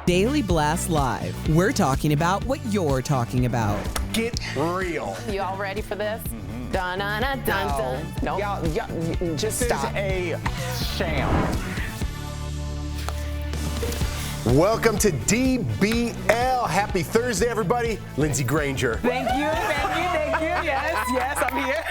Daily Blast Live. We're talking about what you're talking about. Get real. You all ready for this? Dun dun dun dun. No. Y'all, just stop. This is a sham. Welcome to DBL. Happy Thursday, everybody. Lindsey Granger. Thank you. Yes, I'm here.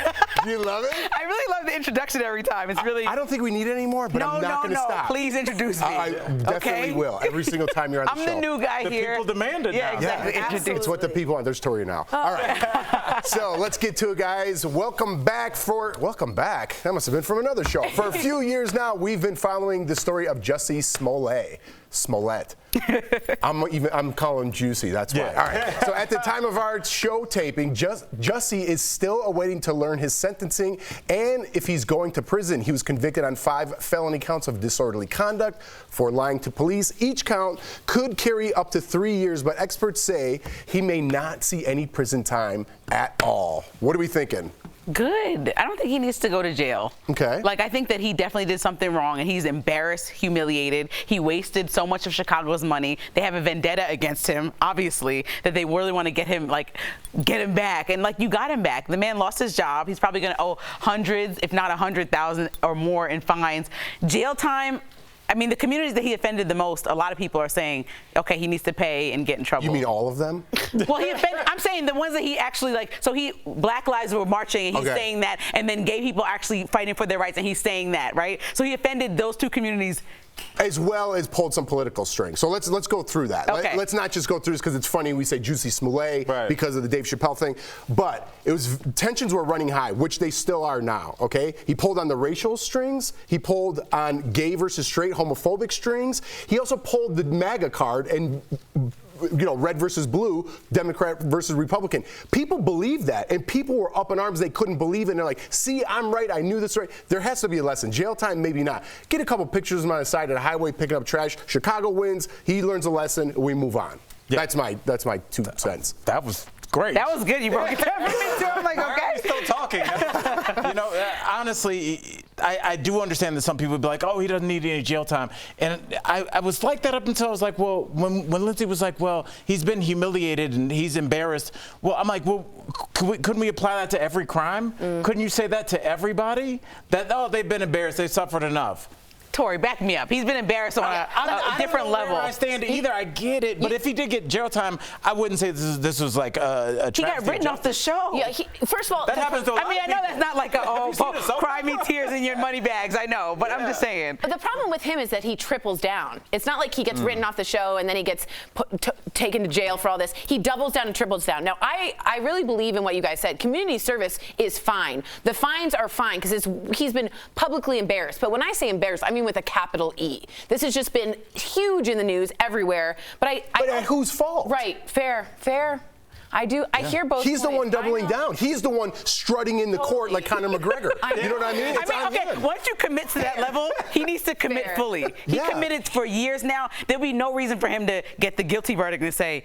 You love it? I really love the introduction every time. It's really. I don't think we need it anymore, but I'm not going to stop. Please introduce me. I definitely okay? will. Every single time you're on the show. I'm the new guy here. People demanded Yeah, now. exactly. Yeah, Absolutely. it's what the people want. There's Tori now. All right. So let's get to it, guys. Welcome back. That must have been from another show. For a few years now, we've been following the story of Jussie Smollett. I'm calling him Juicy. That's why. Yeah. All right. So at the time of our show taping, Jussie is still awaiting to learn his sentencing and if he's going to prison. He was convicted on 5 felony counts of disorderly conduct for lying to police. Each count could carry up to 3 years, but experts say he may not see any prison time at all. What are we thinking? Good. I don't think he needs to go to jail. Okay. Like, I think that he definitely did something wrong, and he's embarrassed, humiliated. He wasted so much of Chicago's money. They have a vendetta against him, obviously, that they really want to get him back. And, you got him back. The man lost his job. He's probably going to owe hundreds, if not 100,000 or more in fines. Jail time. I mean, the communities that he offended the most, a lot of people are saying, okay, he needs to pay and get in trouble. You mean all of them? Well, I'm saying the ones that he actually, Black Lives were marching, and he's saying that, and then gay people actually fighting for their rights, and he's saying that, right? So he offended those two communities. As well as pulled some political strings. So let's go through that. Okay. Let's not just go through this because it's funny we say Jussie Smollett because of the Dave Chappelle thing, but tensions were running high, which they still are now, okay? He pulled on the racial strings. He pulled on gay versus straight homophobic strings. He also pulled the MAGA card and red versus blue, Democrat versus Republican. People believe that, and people were up in arms. They couldn't believe it, and they're like, see, I'm right. I knew this right. There has to be a lesson. Jail time, maybe not. Get a couple pictures of him on the side of the highway picking up trash. Chicago wins. He learns a lesson. We move on. Yeah. That's my 2 cents. That was great. That was good. You broke it down for me, too. I'm like, okay. I'm still talking. Honestly, I do understand that some people would be like, oh, he doesn't need any jail time. And I was like that up until I was like, well, when Lindsey was like, well, he's been humiliated and he's embarrassed. Well, I'm like, well, couldn't we apply that to every crime? Couldn't you say that to everybody? That, oh, they've been embarrassed. They suffered enough. Tori, back me up. He's been embarrassed on a different level. I stand either. I get it, but if he did get jail time, I wouldn't say this was like a he got written off the show. Yeah. First of all, that happens to a lot I mean, of I know people. that's not like cry me tears in your money bags. I know, but I'm just saying. the problem with him is that he triples down. It's not like he gets written off the show and then he gets taken to jail for all this. He doubles down and triples down. Now, I really believe in what you guys said. Community service is fine. The fines are fine because he's been publicly embarrassed. But when I say embarrassed, I mean with a capital E. This has just been huge in the news everywhere. But at whose fault? Right. Fair. I hear both. He's points. the one doubling down. He's the one strutting in the court like Conor McGregor. You know what I mean? Okay, once you commit to that level, he needs to commit fully. He committed for years now. There'll be no reason for him to get the guilty verdict and say,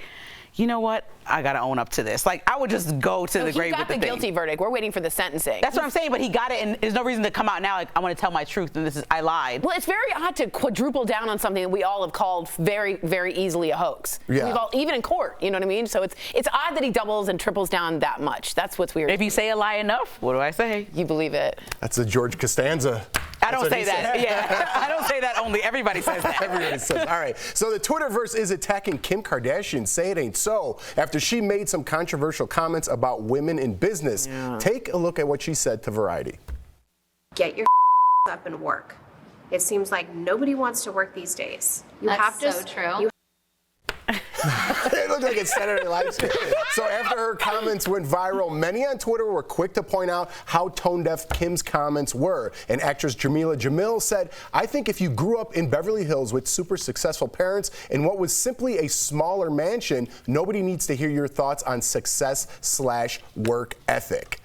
you know what? I got to own up to this. I would just go to the grave with the thing. He got the guilty verdict. We're waiting for the sentencing. That's what I'm saying, but he got it, and there's no reason to come out now I want to tell my truth, and I lied. Well, it's very odd to quadruple down on something that we all have called very, very easily a hoax. Yeah. Even in court, you know what I mean? So it's odd that he doubles and triples down that much. That's what's weird. If you say a lie enough, what do I say? You believe it. That's a George Costanza. I don't say that. Yeah, I don't say that only. Everybody says that. Everybody says. All right. So the Twitterverse is attacking Kim Kardashian. Say it ain't so. After she made some controversial comments about women in business. Yeah. Take a look at what she said to Variety. Get your up and work. It seems like nobody wants to work these days. That's so true. It looked like it's Saturday Night Live. So after her comments went viral, many on Twitter were quick to point out how tone-deaf Kim's comments were. And actress Jamila Jamil said, I think if you grew up in Beverly Hills with super successful parents in what was simply a smaller mansion, nobody needs to hear your thoughts on success/work ethic.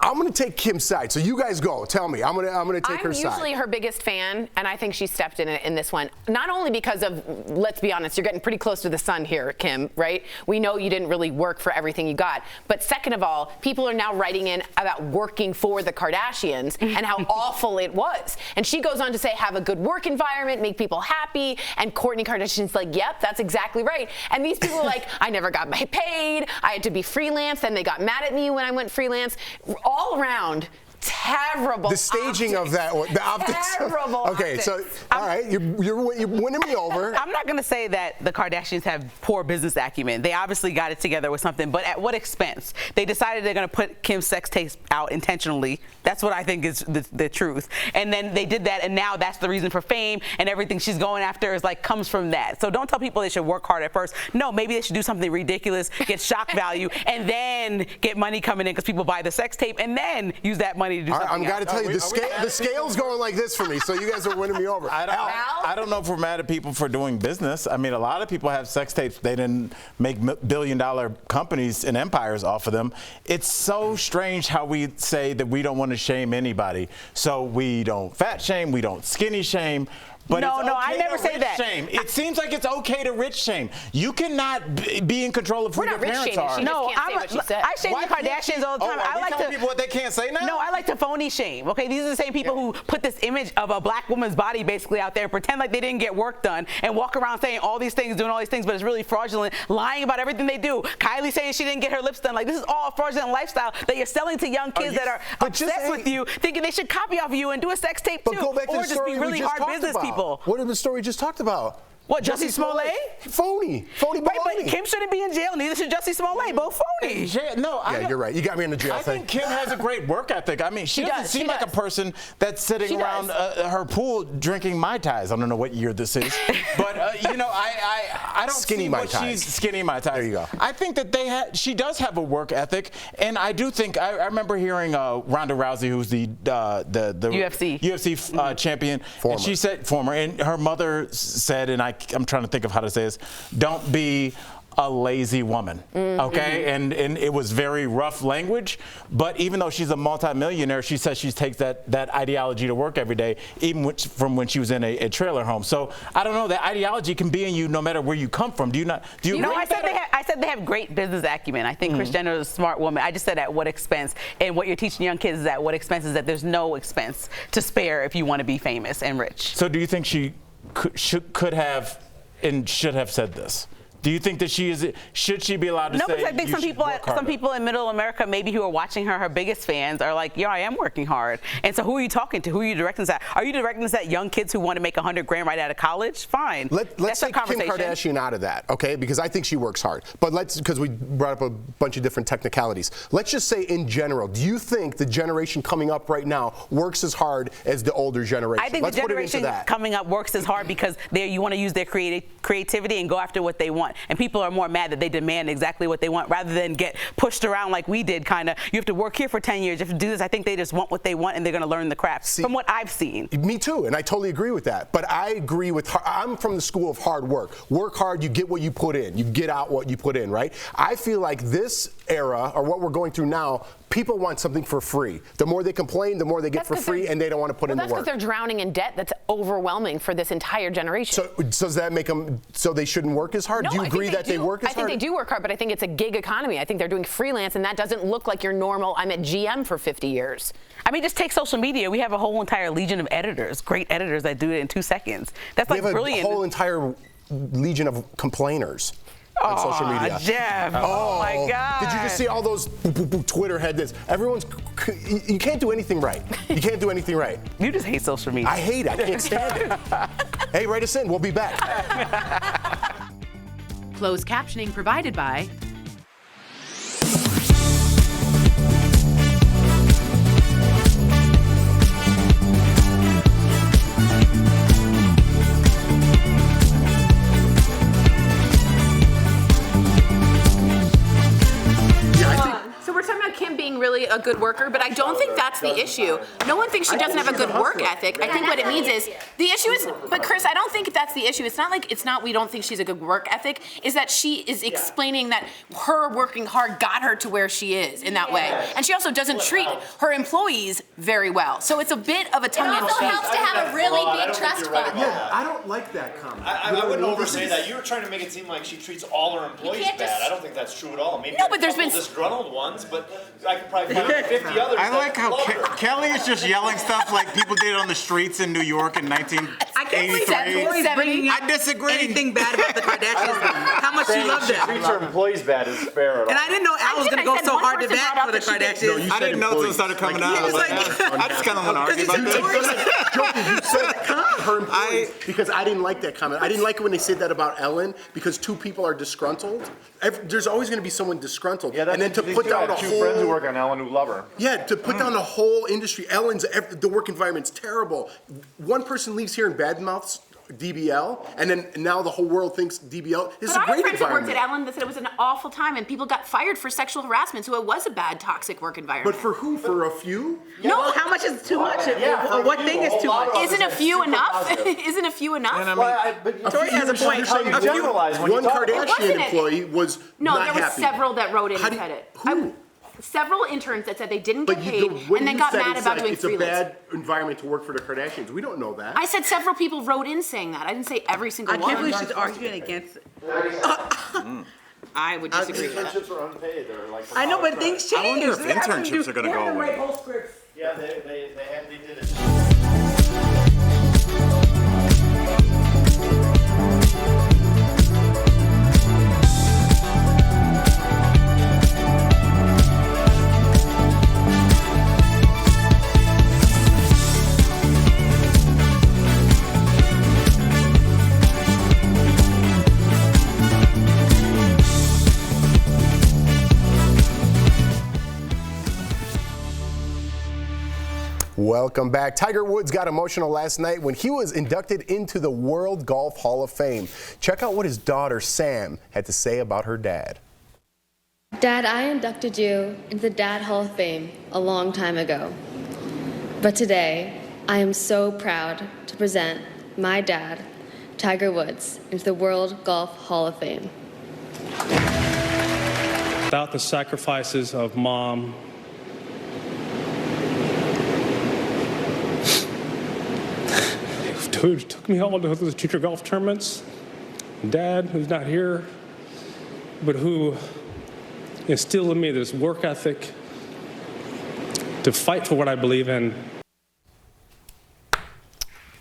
I'm going to take Kim's side. So you guys go. Tell me. I'm going to take her side. I'm usually her biggest fan, and I think she stepped in this one. Not only because of, let's be honest, you're getting pretty close to the sun here, Kim, right? We know you didn't really work for everything you got. But second of all, people are now writing in about working for the Kardashians and how awful it was. And she goes on to say, have a good work environment, make people happy. And Kourtney Kardashian's like, yep, that's exactly right. And these people are like, I never got paid. I had to be freelance. Then they got mad at me when I went freelance. All around, terrible. The staging optics. Of that, the optics. Terrible. Okay, optics. so all right, you're winning me over. I'm not going to say that the Kardashians have poor business acumen. They obviously got it together with something, but at what expense? They decided they're going to put Kim's sex tapes out intentionally. That's what I think is the truth. And then they did that, and now that's the reason for fame, and everything she's going after is like comes from that. So don't tell people they should work hard at first. No, maybe they should do something ridiculous, get shock value, and then get money coming in because people buy the sex tape, and then use that money to do something. I'm got to tell you, the scale's going like this for me, so you guys are winning me over. I don't know if we're mad at people for doing business. I mean, a lot of people have sex tapes. They didn't make billion-dollar companies and empires off of them. It's so strange how we say that we don't want to shame anybody. So we don't fat shame, we don't skinny shame. But no, it's okay I never to say rich that. Shame. It seems like it's okay to rich shame. You cannot be in control of who your parents are. No, I shame the Kardashians all the time. I like to people what they can't say now. No, I like to phony shame. Okay, these are the same people who put this image of a black woman's body basically out there and pretend like they didn't get work done and walk around saying all these things, doing all these things, but it's really fraudulent, lying about everything they do. Kylie saying she didn't get her lips done. Like, this is all a fraudulent lifestyle that you're selling to young kids that are obsessed with you, thinking they should copy off of you and do a sex tape too, or just be really hard business people. What is the story we just talked about? What, Jussie Smollett? Phony baloney. Right, but Kim shouldn't be in jail. Neither should Jussie Smollett. Both phony. Yeah, you're right. You got me in the jail I think Kim has a great work ethic. I mean, she doesn't seem like a person that's sitting around her pool drinking Mai Tais. I don't know what year this is, but I don't see what she's skinny Mai Tais. There you go. I think that she does have a work ethic, and I do think I remember hearing Ronda Rousey, who's the UFC champion, and she said former, and her mother said, and I'm trying to think of how to say this, don't be a lazy woman, okay? And it was very rough language, but even though she's a multimillionaire, she says she takes that ideology to work every day, even from when she was in a trailer home. So I don't know, that ideology can be in you no matter where you come from. Do you not? Do you? I said they have great business acumen. I think Kris Jenner is a smart woman. I just said at what expense, and what you're teaching young kids is at what expense is that there's no expense to spare if you want to be famous and rich. So do you think she could have and should have said this? Do you think that should she be allowed to say? No, because I think some people in middle America maybe who are watching her biggest fans are like, yeah, I am working hard. And so who are you talking to? Who are you directing this at? Are you directing this at young kids who want to make $100 grand right out of college? Fine. Let's take Kim Kardashian out of that, okay? Because I think she works hard. But because we brought up a bunch of different technicalities. Let's just say in general, do you think the generation coming up right now works as hard as the older generation? I think the generation coming up works as hard because you want to use their creativity and go after what they want. And people are more mad that they demand exactly what they want rather than get pushed around like we did, kind of. You have to work here for 10 years. You have to do this. I think they just want what they want and they're going to learn the craft, from what I've seen. Me too, and I totally agree with that. But I agree with her. I'm from the school of hard work. Work hard, you get what you put in. You get out what you put in, right? I feel like this era, or what we're going through now, people want something for free. The more they complain, the more they get for free, and they don't want to put in the work. That's because they're drowning in debt that's overwhelming for this entire generation. So does that make them so they shouldn't work as hard? No, do you agree that they work as hard? I think they do work hard, but I think it's a gig economy. I think they're doing freelance, and that doesn't look like your normal, I'm at GM for 50 years. I mean, just take social media. We have a whole entire legion of editors, great editors that do it in 2 sequends. That's like brilliant. We have a whole entire legion of complainers on social media. Jeff. Oh my God. Did you just see all those Twitter had this? You can't do anything right. You can't do anything right. You just hate social media. I hate it. I can't stand it. Hey, write us in. We'll be back. Closed captioning provided by really a good worker, but I don't think that's the issue. No one thinks she doesn't have a good work ethic. I think what it means is, the issue is, but Chris, I don't think that's the issue. It's not we don't think she's a good work ethic, is that she is explaining that her working hard got her to where she is in that way. And she also doesn't treat her employees very well. So it's a bit of a tongue-in-cheek. It also helps to have a really big trust fund. Yeah, I don't like that comment. I wouldn't oversay that. You were trying to make it seem like she treats all her employees bad. I don't think that's true at all. Maybe no, but there's been disgruntled ones, but I could probably find 50 others. I like how Kelly is just yelling stuff like people did on the streets in New York in 1983. I disagree. Anything bad about the Kardashians? How much you love them? Treats her employees bad is fair. And I didn't know Al was going to go so hard to bat for the Kardashians. I didn't know until it started coming out. I just kind of want to argue about this. You said her employees because I didn't like that comment. I didn't like it when they said that about Ellen because two people are disgruntled. There's always going to be someone disgruntled. Yeah, and then to put down a two whole friends who work on Ellen who love her. Yeah, to put down the whole industry. The work environment's terrible. One person leaves here and badmouths DBL, and then now the whole world thinks DBL is a great environment. I have friends that worked at Ellen that said it was an awful time, and people got fired for sexual harassment, so it was a bad, toxic work environment. But for who? For a few? No. How much is too much? What thing is too much? Isn't a few enough? Isn't a few enough? Tori has a point. One Kardashian employee was not happy. No, there were several that wrote in and said it. Who? Several interns that said they didn't get paid and then got mad about doing freelance. It's a bad environment to work for the Kardashians. We don't know that. I said several people wrote in saying that. I didn't say every single one. I can't believe she's arguing against it. I would disagree with that. Internships are unpaid. I know, but things change. I wonder if internships are going to go away. Yeah, they did it. Welcome back. Tiger Woods got emotional last night when he was inducted into the World Golf Hall of Fame. Check out what his daughter, Sam, had to say about her dad. Dad, I inducted you into the Dad Hall of Fame a long time ago. But today, I am so proud to present my dad, Tiger Woods, into the World Golf Hall of Fame. Without the sacrifices of Mom, who took me all to the future golf tournaments, Dad, who's not here, but who instilled in me this work ethic to fight for what I believe in.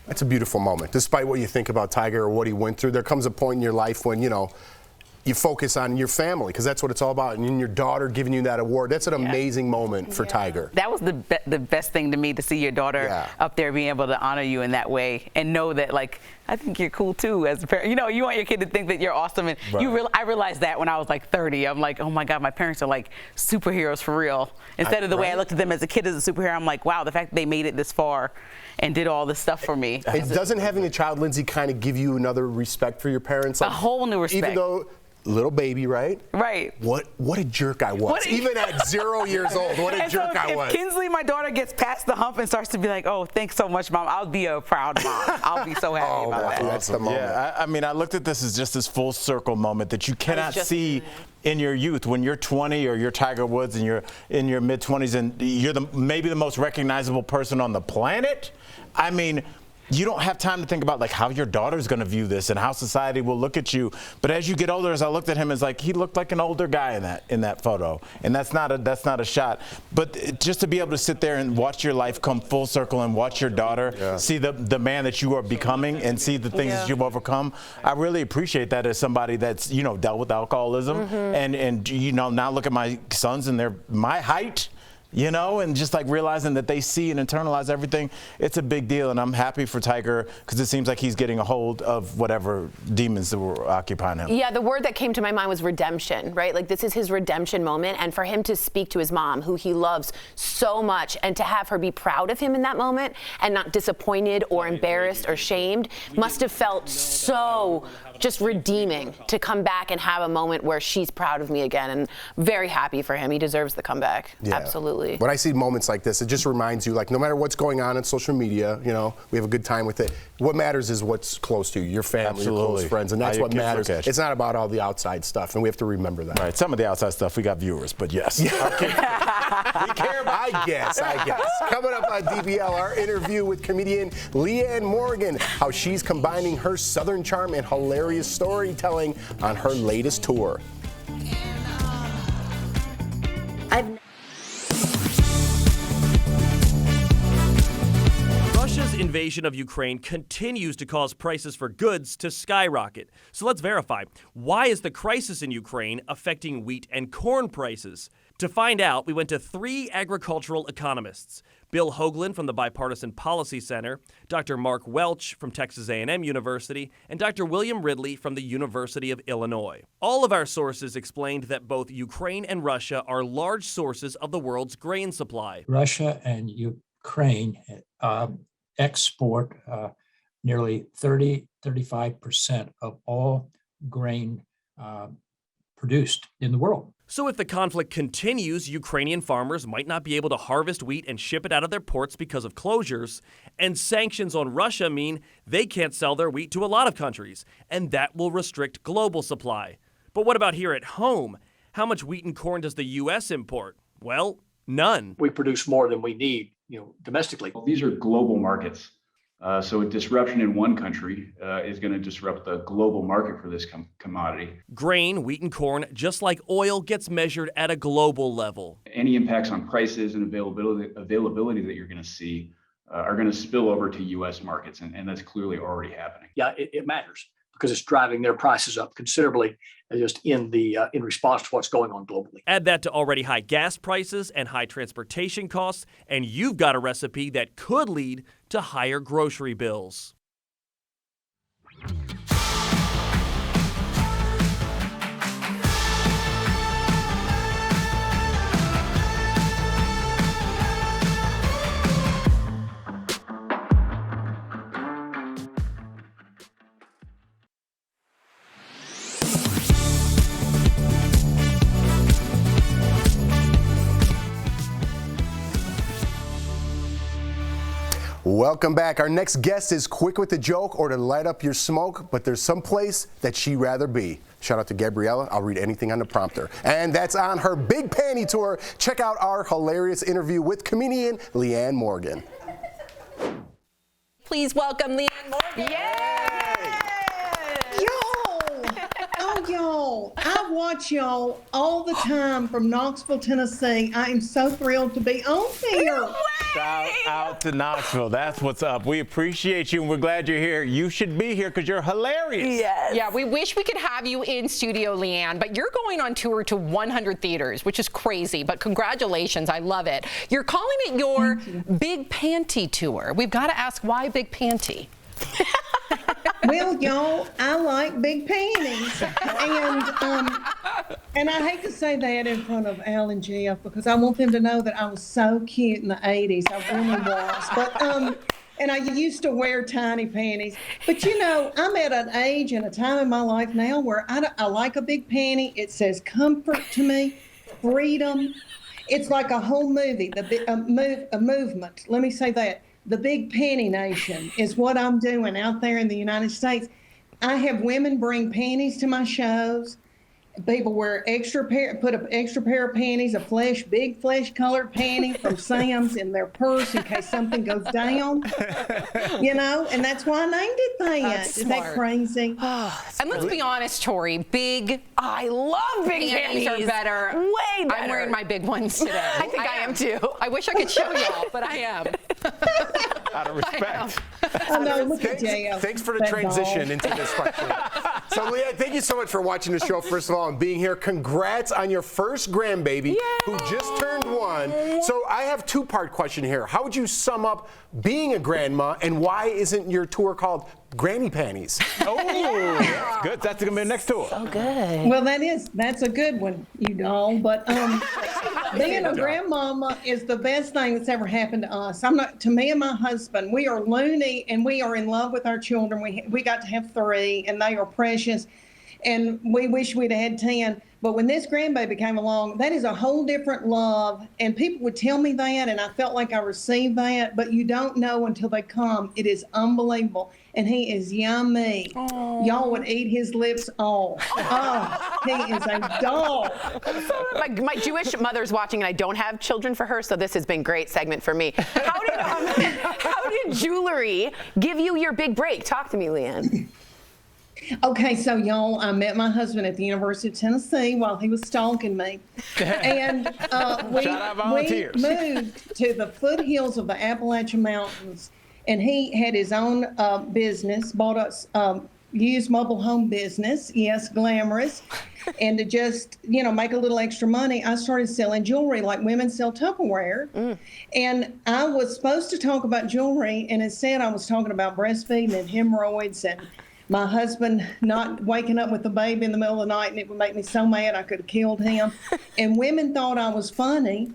That's a beautiful moment. Despite what you think about Tiger or what he went through, there comes a point in your life when, you focus on your family, because that's what it's all about. And your daughter giving you that award, that's an amazing moment for Tiger. That was the best thing to me, to see your daughter up there being able to honor you in that way and know that, like, I think you're cool too as a parent. You want your kid to think that you're awesome. And I realized that when I was like 30. I'm like, oh my God, my parents are like superheroes for real. Instead of the way I looked at them as a kid as a superhero, I'm like, wow, the fact that they made it this far and did all this stuff for me. And doesn't having a child, Lindsay, kind of give you another respect for your parents? A whole new respect. Even though little baby, right? Right. What a jerk I was. Even at 0 years old, what a jerk I was. If Kinsley, my daughter, gets past the hump and starts to be like, oh, thanks so much, Mom, I'll be a proud mom. I'll be so happy about that. That's the moment. Yeah, I mean, I looked at this as just this full circle moment that you cannot see in your youth. When you're 20 or you're Tiger Woods and you're in your mid-20s and you're maybe the most recognizable person on the planet, I mean, you don't have time to think about like how your daughter's going to view this and how society will look at you. But as you get older, as I looked at him, it's like he looked like an older guy in that photo, and that's not a shot. But just to be able to sit there and watch your life come full circle and watch your daughter see the man that you are becoming and see the things that you've overcome, I really appreciate that as somebody that's dealt with alcoholism and now look at my sons and they're my height. And just like realizing that they see and internalize everything, it's a big deal. And I'm happy for Tiger because it seems like he's getting a hold of whatever demons that were occupying him. Yeah, the word that came to my mind was redemption, right? Like this is his redemption moment. And for him to speak to his mom, who he loves so much, and to have her be proud of him in that moment and not disappointed or embarrassed or shamed, must have felt so just redeeming to come back and have a moment where she's proud of me again. And very happy for him. He deserves the comeback. Absolutely. Absolutely. When I see moments like this, it just reminds you, like, no matter what's going on social media, you know, we have a good time with it. What matters is what's close to you, your family, your close friends, and that's what matters. It's not about all the outside stuff, and we have to remember that. Right. Some of the outside stuff, we got viewers, but yes. We care about. I guess. Coming up on DBL, our interview with comedian Leanne Morgan, how she's combining her Southern charm and hilarious storytelling on her latest tour. Russia's invasion of Ukraine continues to cause prices for goods to skyrocket. So let's verify. Why is the crisis in Ukraine affecting wheat and corn prices? To find out, we went to 3 agricultural economists. Bill Hoagland from the Bipartisan Policy Center, Dr. Mark Welch from Texas A&M University, and Dr. William Ridley from the University of Illinois. All of our sources explained that both Ukraine and Russia are large sources of the world's grain supply. Russia and Ukraine export nearly 35% of all grain produced in the world. So if the conflict continues, Ukrainian farmers might not be able to harvest wheat and ship it out of their ports because of closures, and sanctions on Russia mean they can't sell their wheat to a lot of countries, and that will restrict global supply. But what about here at home? How much wheat and corn does the U.S. import? Well, none. We produce more than we need, domestically. Well, these are global markets. So a disruption in one country is going to disrupt the global market for this commodity. Grain, wheat, and corn, just like oil, gets measured at a global level. Any impacts on prices and availability that you're going to see are going to spill over to U.S. markets, and that's clearly already happening. Yeah, it matters because it's driving their prices up considerably just in response to what's going on globally. Add that to already high gas prices and high transportation costs, and you've got a recipe that could lead to higher grocery bills. Welcome back. Our next guest is quick with the joke or to light up your smoke, but there's some place that she'd rather be. Shout out to Gabriella. I'll read anything on the prompter. And that's on her Big Panty Tour. Check out our hilarious interview with comedian Leanne Morgan. Please welcome Leanne Morgan. Y'all, I watch y'all all the time from Knoxville, Tennessee. I am so thrilled to be on here. Shout out to Knoxville. That's what's up. We appreciate you, and we're glad you're here. You should be here because you're hilarious. Yes. Yeah, we wish we could have you in studio, Leanne, but you're going on tour to 100 theaters, which is crazy, but congratulations. I love it. You're calling it your Big Panty Tour. We've got to ask, why Big Panty? Well, y'all, I like big panties, and I hate to say that in front of Al and Jeff because I want them to know that I was so cute in the 80s. I really was, but and I used to wear tiny panties. But I'm at an age and a time in my life now where I like a big panty. It says comfort to me, freedom. It's like a whole movie, a movement. Let me say that. The Big Panty Nation is what I'm doing out there in the United States. I have women bring panties to my shows. People wear put an extra pair of panties, big flesh-colored panty from Sam's in their purse in case something goes down. And that's why I named it that. Is that crazy? And let's be honest, Tori, I love big panties are better. Way better. I'm wearing my big ones today. I think I am too. I wish I could show y'all, but I am. Out of respect. Oh, no, look at JL. Thanks for the transition into this question. So, Leanne, thank you so much for watching the show, first of all, and being here. Congrats on your first grandbaby, who just turned 1. So I have a 2-part question here. How would you sum up being a grandma, and why isn't your tour called Granny Panties? Oh, that's good. That's going to be the next tour. So good. Well, that's a good one, but being a grandmama is the best thing that's ever happened to us. To me and my husband, we are loony and we are in love with our children. We got to have 3 and they are precious. And we wish we'd had 10, But when this grandbaby came along, that is a whole different love. And people would tell me that, and I felt like I received that. But you don't know until they come. It is unbelievable. And he is yummy. Aww. Y'all would eat his lips off. Oh, he is a dog. My Jewish mother's watching, and I don't have children for her, so this has been a great segment for me. How did jewelry give you your big break? Talk to me, Leanne. Okay, so y'all, I met my husband at the University of Tennessee while he was stalking me. And we moved to the foothills of the Appalachian Mountains. And he had his own business, bought us used mobile home business, yes, glamorous. And to just, make a little extra money, I started selling jewelry like women sell Tupperware. And I was supposed to talk about jewelry, and instead I was talking about breastfeeding and hemorrhoids and my husband not waking up with the baby in the middle of the night, and it would make me so mad I could have killed him. And women thought I was funny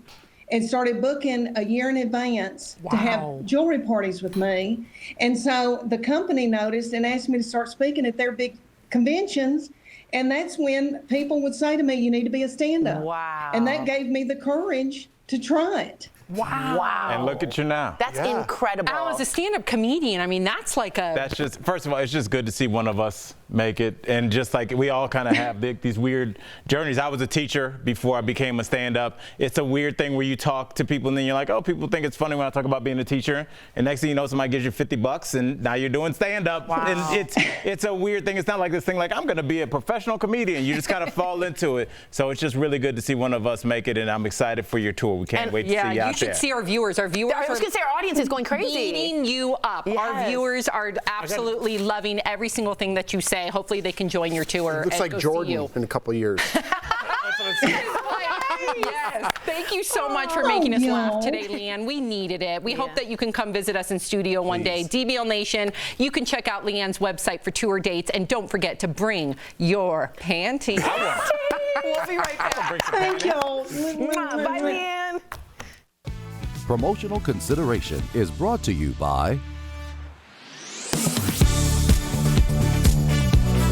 and started booking a year in advance to have jewelry parties with me. And so the company noticed and asked me to start speaking at their big conventions. And that's when people would say to me, you need to be a stand-up. Wow. And that gave me the courage to try it. Wow. And look at you now. That's incredible. Al, as a stand-up comedian, I mean, that's like a... That's just, first of all, it's just good to see one of us make it. And just like we all kind of have these weird journeys. I was a teacher before I became a stand-up. It's a weird thing where you talk to people and then you're like, oh, people think it's funny when I talk about being a teacher. And next thing you know, somebody gives you $50 and now you're doing stand-up. Wow. And it's a weird thing. It's not like this thing like, I'm going to be a professional comedian. You just kind of fall into it. So it's just really good to see one of us make it. And I'm excited for your tour. We can't wait to see you out there. You should see our viewers. Our viewers I was going to say, our audience is going crazy. Eating you up. Yes. Our viewers are absolutely loving every single thing that you say. Hopefully they can join your tour. It looks like Jordan in a couple of years. Yes. Thank you so much for making us laugh today, Leanne. We needed it. We hope that you can come visit us in studio one day. DBL Nation, you can check out Leanne's website for tour dates. And don't forget to bring your panties. We'll be right back. Thank you. Bye, Leanne. Promotional Consideration is brought to you by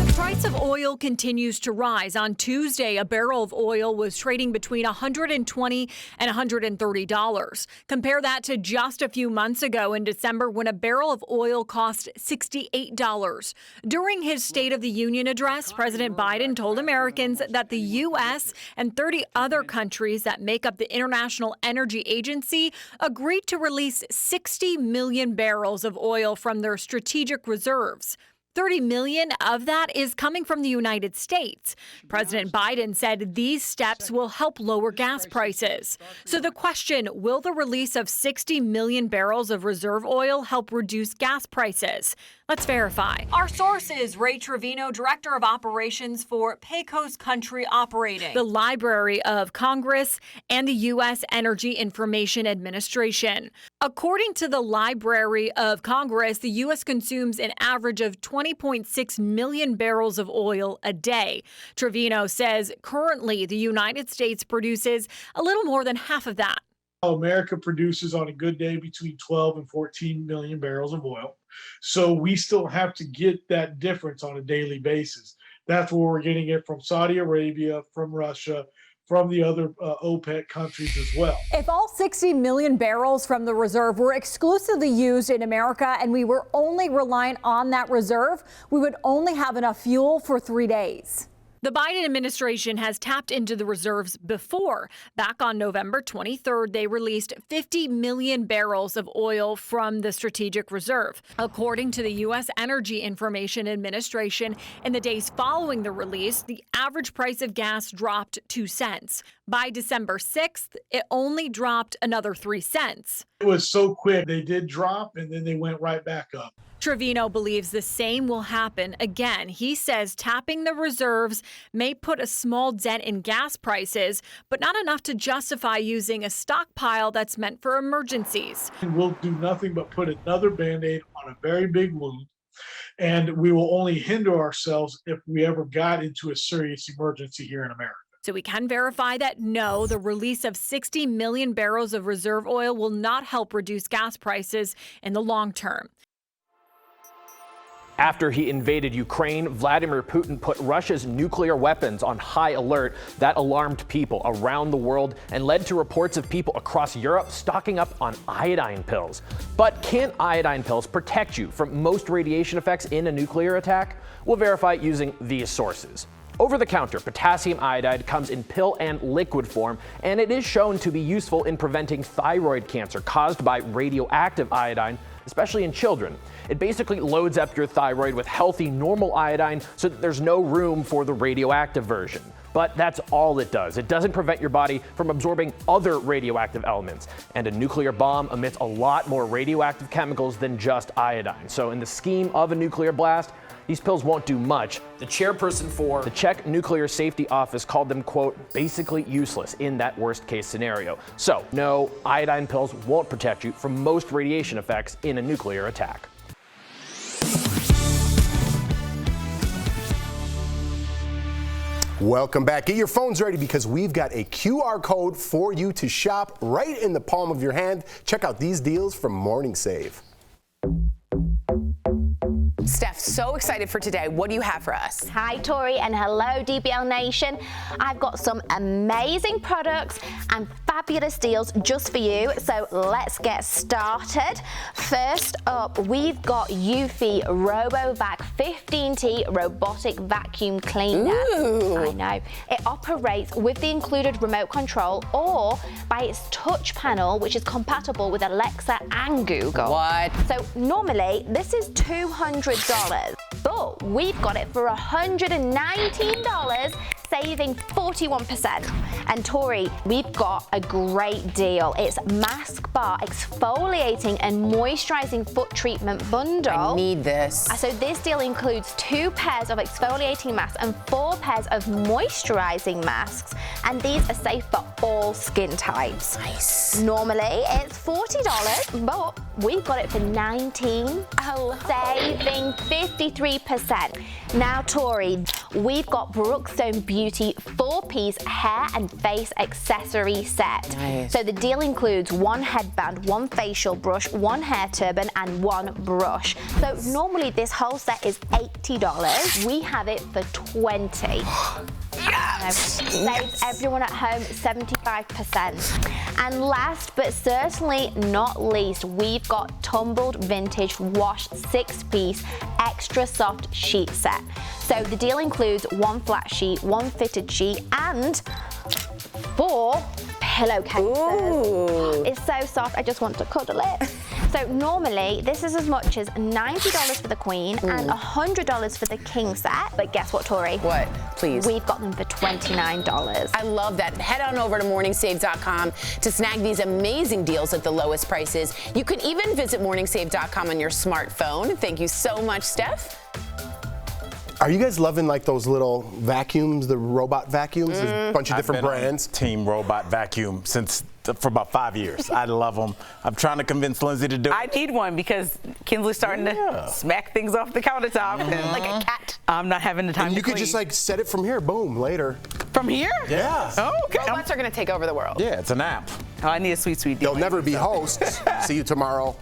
The price of oil continues to rise. On Tuesday, a barrel of oil was trading between $120 and $130. Compare that to just a few months ago in December when a barrel of oil cost $68. During his State of the Union address, President Biden told Americans that the U.S. and 30 other countries that make up the International Energy Agency agreed to release 60 million barrels of oil from their strategic reserves. 30 million of that is coming from the United States. President Biden said these steps will help lower gas prices. So the question, will the release of 60 million barrels of reserve oil help reduce gas prices? Let's verify. Our source is Ray Trevino, Director of Operations for Pecos Country Operating, the Library of Congress, and the U.S. Energy Information Administration. According to the Library of Congress, the U.S. consumes an average of 20.6 million barrels of oil a day. Trevino says currently the United States produces a little more than half of that. America produces on a good day between 12 and 14 million barrels of oil. So we still have to get that difference on a daily basis. That's where we're getting it from Saudi Arabia, from Russia, from the other OPEC countries as well. If all 60 million barrels from the reserve were exclusively used in America and we were only reliant on that reserve, we would only have enough fuel for 3 days. The Biden administration has tapped into the reserves before. Back on November 23rd, they released 50 million barrels of oil from the strategic reserve. According to the U.S. Energy Information Administration, in the days following the release, the average price of gas dropped 2 cents. By December 6th, it only dropped another 3 cents. It was so quick. They did drop and then they went right back up. Trevino believes the same will happen again. He says tapping the reserves may put a small dent in gas prices, but not enough to justify using a stockpile that's meant for emergencies. We'll do nothing but put another Band-Aid on a very big wound, and we will only hinder ourselves if we ever got into a serious emergency here in America. So we can verify that no, the release of 60 million barrels of reserve oil will not help reduce gas prices in the long term. After he invaded Ukraine, Vladimir Putin put Russia's nuclear weapons on high alert. That alarmed people around the world and led to reports of people across Europe stocking up on iodine pills. But can iodine pills protect you from most radiation effects in a nuclear attack? We'll verify using these sources. Over-the-counter potassium iodide comes in pill and liquid form, and it is shown to be useful in preventing thyroid cancer caused by radioactive iodine, especially in children. It basically loads up your thyroid with healthy, normal iodine so that there's no room for the radioactive version. But that's all it does. It doesn't prevent your body from absorbing other radioactive elements. And a nuclear bomb emits a lot more radioactive chemicals than just iodine. So in the scheme of a nuclear blast, these pills won't do much. The chairperson for the Czech Nuclear Safety Office called them, quote, basically useless in that worst case scenario. So no, iodine pills won't protect you from most radiation effects in a nuclear attack. Welcome back. Get your phones ready because we've got a QR code for you to shop right in the palm of your hand. Check out these deals from Morning Save. Steph, so excited for today. What do you have for us? Hi, Tori, and hello, DBL Nation. I've got some amazing products and fabulous deals just for you, so let's get started. First up, we've got Eufy RoboVac 15T robotic vacuum cleaner. Ooh. I know. It operates with the included remote control or by its touch panel, which is compatible with Alexa and Google. What? So normally, this is $200. But we've got it for $119, saving 41%. And Tori, we've got a great deal. It's Mask Bar Exfoliating and Moisturizing Foot Treatment Bundle. I need this. So this deal includes 2 pairs of exfoliating masks and 4 pairs of moisturizing masks. And these are safe for all skin types. Nice. Normally it's $40, but we've got it for $19, saving 53%. Now, Tori, we've got Brookstone Beauty 4-piece hair and face accessory set. Nice. So the deal includes 1 headband, 1 facial brush, 1 hair turban, and 1 brush. So normally this whole set is $80. We have it for $20. Yes! Saves everyone at home 75%. And last but certainly not least, we've got Tumbled Vintage Wash 6-piece extra soft sheet set. So the deal includes 1 flat sheet, 1 fitted sheet, and 4 pillowcases. Ooh. It's so soft, I just want to cuddle it. So normally, this is as much as $90 for the queen and $100 for the king set. But guess what, Tori? What? Please. We've got them for $29. I love that. Head on over to morningsave.com to snag these amazing deals at the lowest prices. You can even visit morningsave.com on your smartphone. Thank you so much, Steph. Are you guys loving like those little vacuums, the robot vacuums? There's a bunch of different brands. Team Robot Vacuum for about 5 years. I love them. I'm trying to convince Lindsay to do it. I need one because Kinsley's starting to smack things off the countertop and like a cat. I'm not having the time And to you could clean. just like set it from here, boom, later. From here? Yeah. Oh, okay. Robots are going to take over the world. Yeah, it's an app. Oh, I need a sweet deal. They'll never be hosts. See you tomorrow.